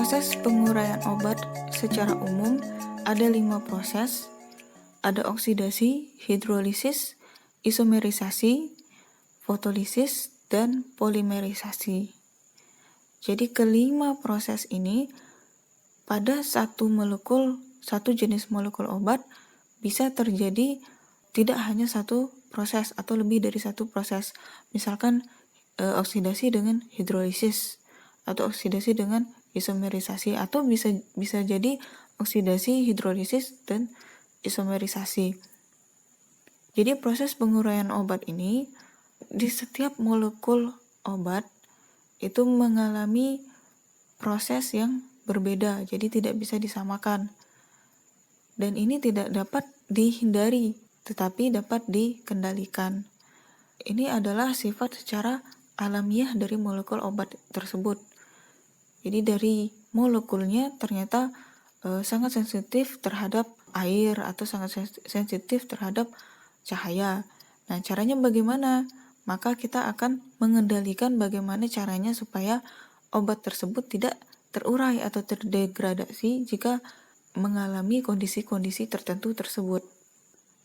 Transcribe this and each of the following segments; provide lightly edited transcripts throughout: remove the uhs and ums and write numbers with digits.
Proses penguraian obat secara umum ada 5 proses, ada oksidasi, hidrolisis, isomerisasi, fotolisis, dan polimerisasi. Jadi kelima proses ini pada satu jenis molekul obat bisa terjadi tidak hanya satu proses atau lebih dari satu proses. Misalkan oksidasi dengan hidrolisis atau oksidasi dengan isomerisasi, atau bisa jadi oksidasi, hidrolisis, dan isomerisasi. Jadi proses penguraian obat ini di setiap molekul obat itu mengalami proses yang berbeda, jadi tidak bisa disamakan. Dan ini tidak dapat dihindari, tetapi dapat dikendalikan. Ini adalah sifat secara alamiah dari molekul obat tersebut. Jadi dari molekulnya ternyata sangat sensitif terhadap air atau sangat sensitif terhadap cahaya. Nah, caranya bagaimana? Maka kita akan mengendalikan bagaimana caranya supaya obat tersebut tidak terurai atau terdegradasi jika mengalami kondisi-kondisi tertentu tersebut.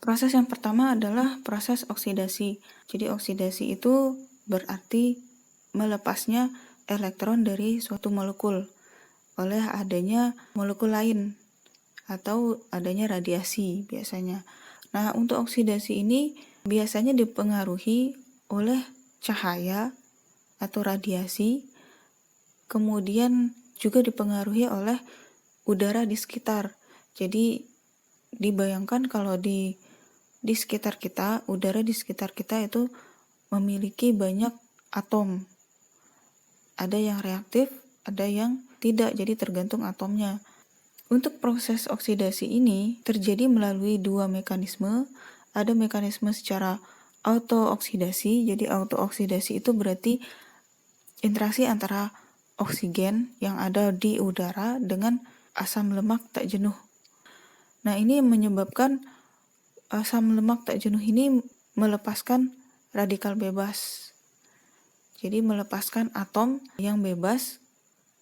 Proses yang pertama adalah proses oksidasi. Jadi oksidasi itu berarti melepasnya elektron dari suatu molekul oleh adanya molekul lain atau adanya radiasi biasanya. Nah, untuk oksidasi ini biasanya dipengaruhi oleh cahaya atau radiasi, kemudian juga dipengaruhi oleh udara di sekitar. Jadi dibayangkan kalau di sekitar kita, udara di sekitar kita itu memiliki banyak atom. Ada yang reaktif, ada yang tidak, jadi tergantung atomnya. Untuk proses oksidasi ini terjadi melalui dua mekanisme. Ada mekanisme secara autooksidasi, jadi autooksidasi itu berarti interaksi antara oksigen yang ada di udara dengan asam lemak tak jenuh. Nah, ini menyebabkan asam lemak tak jenuh ini melepaskan radikal bebas. Jadi melepaskan atom yang bebas.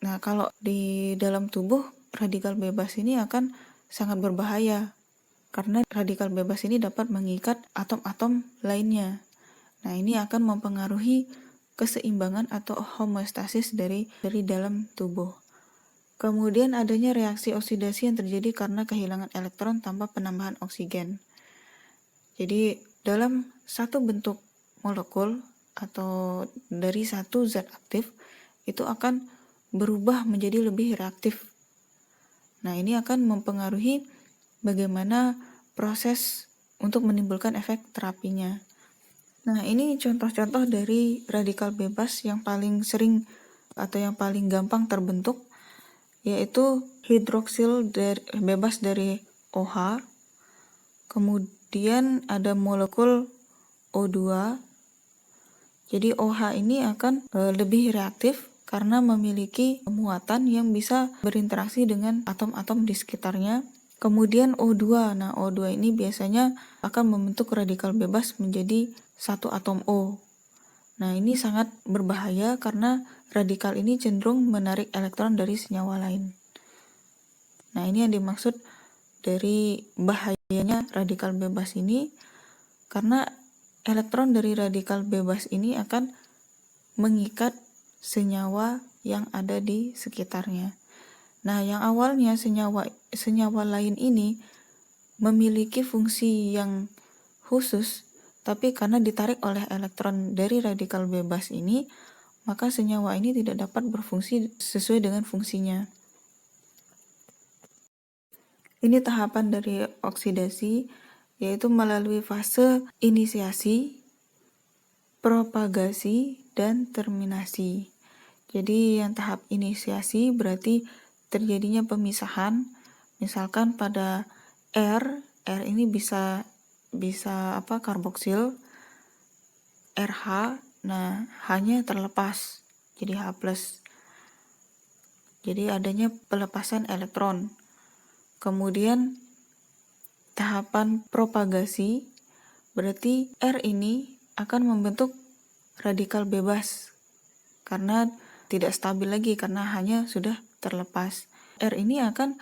Nah, kalau di dalam tubuh radikal bebas ini akan sangat berbahaya karena radikal bebas ini dapat mengikat atom-atom lainnya. Nah, ini akan mempengaruhi keseimbangan atau homeostasis dari dalam tubuh. Kemudian adanya reaksi oksidasi yang terjadi karena kehilangan elektron tanpa penambahan oksigen. Jadi dalam satu bentuk molekul atau dari satu zat aktif itu akan berubah menjadi lebih reaktif. Nah, ini akan mempengaruhi bagaimana proses untuk menimbulkan efek terapinya. Nah, ini contoh-contoh dari radikal bebas yang paling sering atau yang paling gampang terbentuk, yaitu hidroksil bebas dari OH, kemudian ada molekul O2. Jadi OH ini akan lebih reaktif karena memiliki muatan yang bisa berinteraksi dengan atom-atom di sekitarnya. Kemudian O2. Nah, O2 ini biasanya akan membentuk radikal bebas menjadi satu atom O. Nah, ini sangat berbahaya karena radikal ini cenderung menarik elektron dari senyawa lain. Nah, ini yang dimaksud dari bahayanya radikal bebas ini, karena elektron dari radikal bebas ini akan mengikat senyawa yang ada di sekitarnya. Nah, yang awalnya senyawa lain ini memiliki fungsi yang khusus, tapi karena ditarik oleh elektron dari radikal bebas ini, maka senyawa ini tidak dapat berfungsi sesuai dengan fungsinya. Ini tahapan dari oksidasi, yaitu melalui fase inisiasi, propagasi, dan terminasi. Jadi yang tahap inisiasi berarti terjadinya pemisahan, misalkan pada R ini bisa karboksil, RH, nah H-nya terlepas jadi H+. Jadi adanya pelepasan elektron. Kemudian tahapan propagasi berarti R ini akan membentuk radikal bebas karena tidak stabil lagi karena hanya sudah terlepas. R ini akan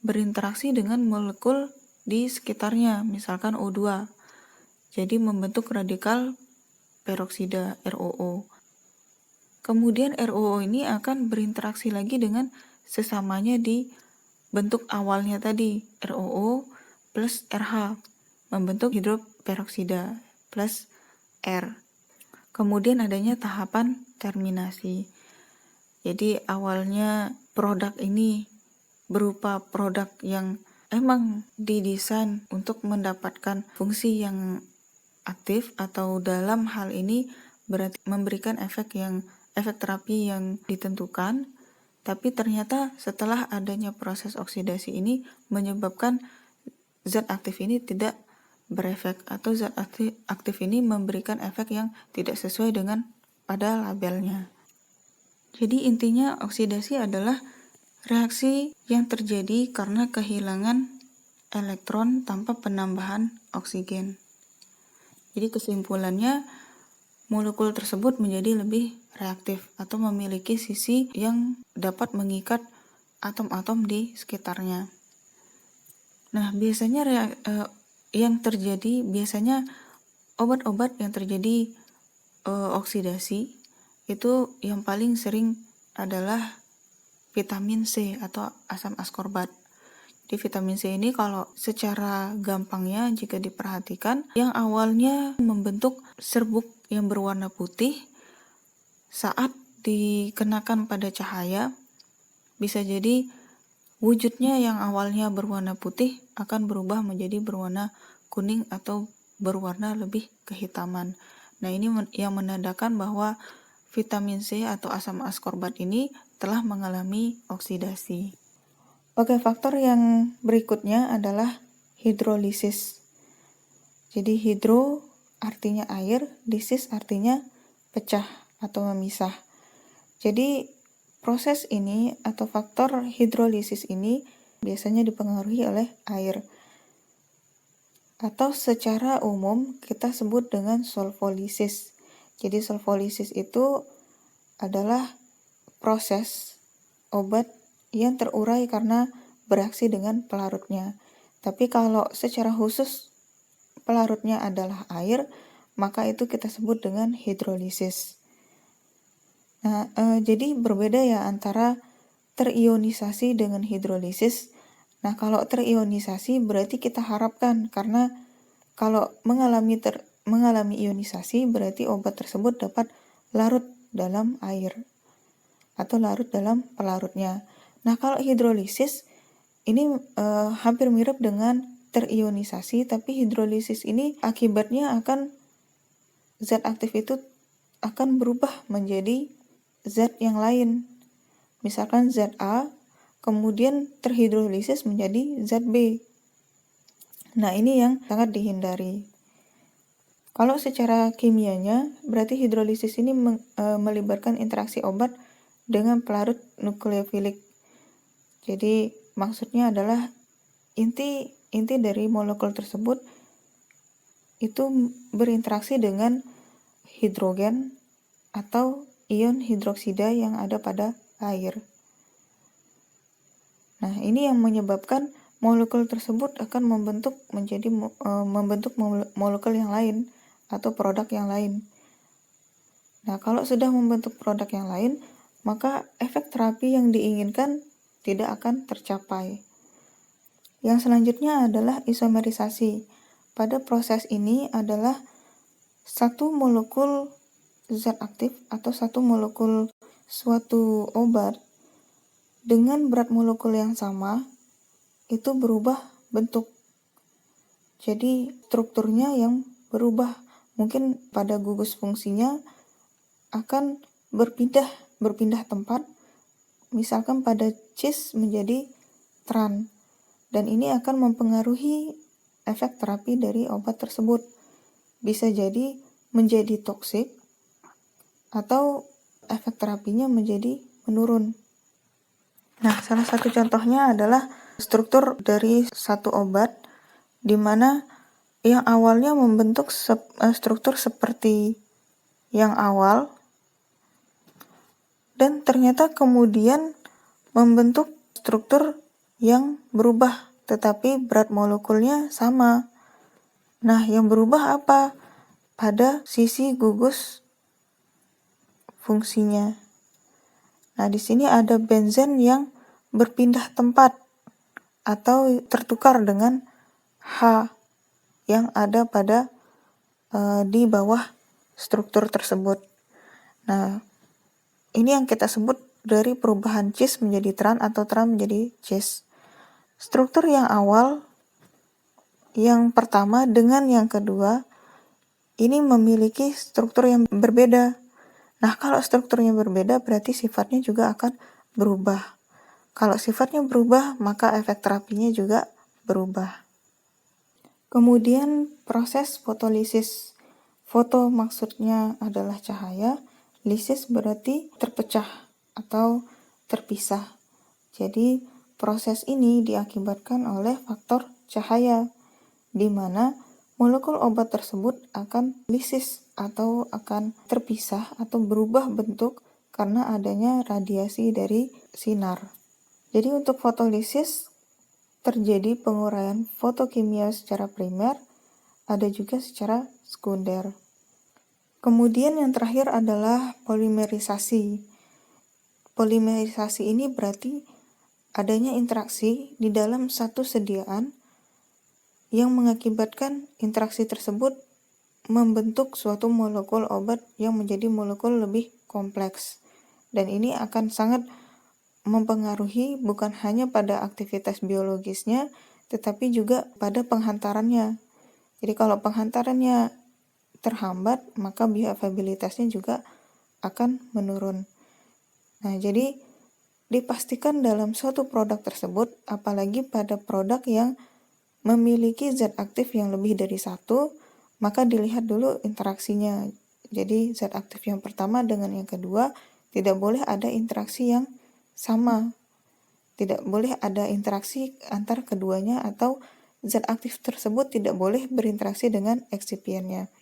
berinteraksi dengan molekul di sekitarnya, misalkan O2. Jadi membentuk radikal peroksida ROO. Kemudian ROO ini akan berinteraksi lagi dengan sesamanya di bentuk awalnya tadi, ROO plus RH, membentuk hidroperoksida plus R. Kemudian adanya tahapan terminasi. Jadi awalnya produk ini berupa produk yang emang didesain untuk mendapatkan fungsi yang aktif, atau dalam hal ini berarti memberikan efek terapi yang ditentukan, tapi ternyata setelah adanya proses oksidasi ini menyebabkan zat aktif ini tidak berefek, atau zat aktif ini memberikan efek yang tidak sesuai dengan pada labelnya. Jadi intinya oksidasi adalah reaksi yang terjadi karena kehilangan elektron tanpa penambahan oksigen. Jadi kesimpulannya, molekul tersebut menjadi lebih reaktif atau memiliki sisi yang dapat mengikat atom-atom di sekitarnya. Nah, biasanya biasanya obat-obat yang terjadi oksidasi itu yang paling sering adalah vitamin C atau asam askorbat. Di vitamin C ini kalau secara gampangnya jika diperhatikan, yang awalnya membentuk serbuk yang berwarna putih, saat dikenakan pada cahaya, bisa jadi wujudnya yang awalnya berwarna putih akan berubah menjadi berwarna kuning atau berwarna lebih kehitaman. Nah, ini yang menandakan bahwa vitamin C atau asam askorbat ini telah mengalami oksidasi. Oke, faktor yang berikutnya adalah hidrolisis. Jadi hidro artinya air, lisis artinya pecah atau memisah. Jadi proses ini atau faktor hidrolisis ini biasanya dipengaruhi oleh air. Atau secara umum kita sebut dengan solvolisis. Jadi solvolisis itu adalah proses obat yang terurai karena bereaksi dengan pelarutnya. Tapi kalau secara khusus pelarutnya adalah air, maka itu kita sebut dengan hidrolisis. Nah, jadi berbeda ya antara terionisasi dengan hidrolisis. Nah, kalau terionisasi berarti kita harapkan, karena kalau mengalami ionisasi berarti obat tersebut dapat larut dalam air atau larut dalam pelarutnya. Nah, kalau hidrolisis ini hampir mirip dengan terionisasi, tapi hidrolisis ini akibatnya akan zat aktif itu akan berubah menjadi zat yang lain. Misalkan zat A kemudian terhidrolisis menjadi zat B. Nah, ini yang sangat dihindari. Kalau secara kimianya berarti hidrolisis ini melibatkan interaksi obat dengan pelarut nukleofilik. Jadi maksudnya adalah inti dari molekul tersebut itu berinteraksi dengan hidrogen atau ion hidroksida yang ada pada air. Nah, ini yang menyebabkan molekul tersebut akan membentuk molekul yang lain atau produk yang lain. Nah, kalau sudah membentuk produk yang lain, maka efek terapi yang diinginkan tidak akan tercapai. Yang selanjutnya adalah isomerisasi. Pada proses ini adalah satu molekul zat aktif atau satu molekul suatu obat dengan berat molekul yang sama itu berubah bentuk. Jadi strukturnya yang berubah. Mungkin pada gugus fungsinya akan berpindah tempat. Misalkan pada cis menjadi tran, dan ini akan mempengaruhi efek terapi dari obat tersebut. Bisa jadi menjadi toksik atau efek terapinya menjadi menurun. Nah, salah satu contohnya adalah struktur dari satu obat di mana yang awalnya membentuk struktur seperti yang awal, dan ternyata kemudian membentuk struktur yang berubah, tetapi berat molekulnya sama. Nah, yang berubah apa? Pada sisi gugus fungsinya. Nah, di sini ada benzen yang berpindah tempat atau tertukar dengan H yang ada pada di bawah struktur tersebut. Nah, ini yang kita sebut dari perubahan cis menjadi tran atau tran menjadi cis. Struktur yang awal, yang pertama dengan yang kedua, ini memiliki struktur yang berbeda. Nah, kalau strukturnya berbeda berarti sifatnya juga akan berubah. Kalau sifatnya berubah, maka efek terapinya juga berubah. Kemudian proses fotolisis. Foto maksudnya adalah cahaya, lisis berarti terpecah atau terpisah. Jadi proses ini diakibatkan oleh faktor cahaya, di mana molekul obat tersebut akan lisis atau akan terpisah atau berubah bentuk karena adanya radiasi dari sinar. Jadi untuk fotolisis terjadi penguraian fotokimia secara primer, ada juga secara sekunder. Kemudian yang terakhir adalah polimerisasi. Polimerisasi ini berarti adanya interaksi di dalam satu sediaan yang mengakibatkan interaksi tersebut membentuk suatu molekul obat yang menjadi molekul lebih kompleks. Dan ini akan sangat mempengaruhi bukan hanya pada aktivitas biologisnya, tetapi juga pada penghantarannya. Jadi kalau penghantarannya terhambat, maka bioavailabilitasnya juga akan menurun. Nah, jadi dipastikan dalam suatu produk tersebut, apalagi pada produk yang memiliki zat aktif yang lebih dari satu, maka dilihat dulu interaksinya. Jadi zat aktif yang pertama dengan yang kedua tidak boleh ada interaksi yang sama. Tidak boleh ada interaksi antar keduanya atau zat aktif tersebut tidak boleh berinteraksi dengan excipientnya.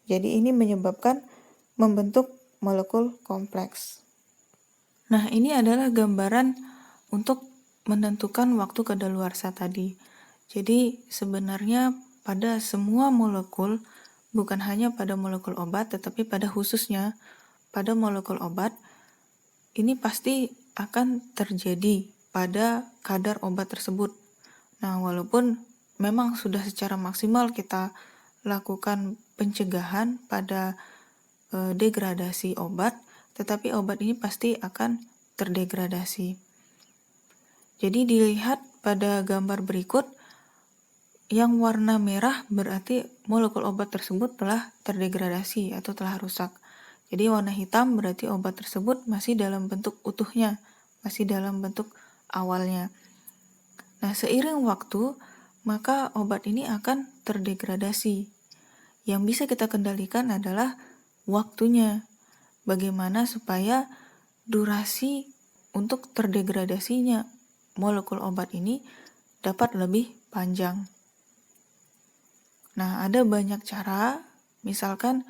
Jadi ini menyebabkan membentuk molekul kompleks. Nah, ini adalah gambaran untuk menentukan waktu kadaluarsa tadi. Jadi sebenarnya pada semua molekul, bukan hanya pada molekul obat, tetapi pada khususnya pada molekul obat, ini pasti akan terjadi pada kadar obat tersebut. Nah, walaupun memang sudah secara maksimal kita lakukan pencegahan pada degradasi obat, tetapi obat ini pasti akan terdegradasi. Jadi dilihat pada gambar berikut, yang warna merah berarti molekul obat tersebut telah terdegradasi atau telah rusak. Jadi warna hitam berarti obat tersebut masih dalam bentuk utuhnya, masih dalam bentuk awalnya. Nah, seiring waktu, maka obat ini akan terdegradasi. Yang bisa kita kendalikan adalah waktunya. Bagaimana supaya durasi untuk terdegradasinya molekul obat ini dapat lebih panjang. Nah, ada banyak cara, misalkan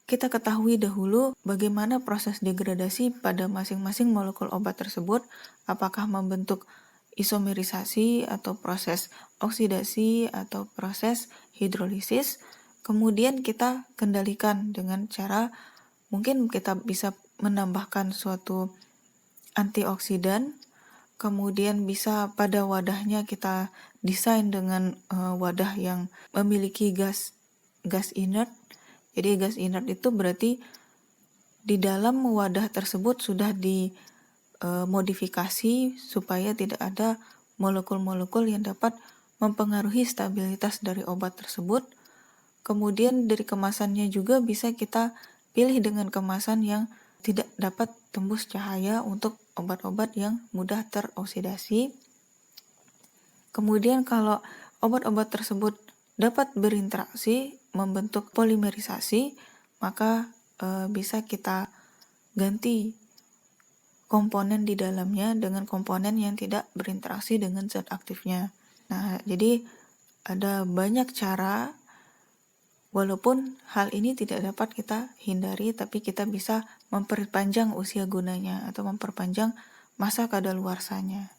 kita ketahui dahulu bagaimana proses degradasi pada masing-masing molekul obat tersebut, apakah membentuk isomerisasi atau proses oksidasi atau proses hidrolisis, kemudian kita kendalikan dengan cara mungkin kita bisa menambahkan suatu antioksidan, kemudian bisa pada wadahnya kita desain dengan wadah yang memiliki gas inert. Jadi gas inert itu berarti di dalam wadah tersebut sudah dimodifikasi supaya tidak ada molekul-molekul yang dapat mempengaruhi stabilitas dari obat tersebut. Kemudian dari kemasannya juga bisa kita pilih dengan kemasan yang tidak dapat tembus cahaya untuk obat-obat yang mudah teroksidasi. Kemudian kalau obat-obat tersebut dapat berinteraksi membentuk polimerisasi, maka bisa kita ganti komponen di dalamnya dengan komponen yang tidak berinteraksi dengan zat aktifnya. Nah, jadi ada banyak cara. Walaupun hal ini tidak dapat kita hindari, tapi kita bisa memperpanjang usia gunanya atau memperpanjang masa kadaluarsanya.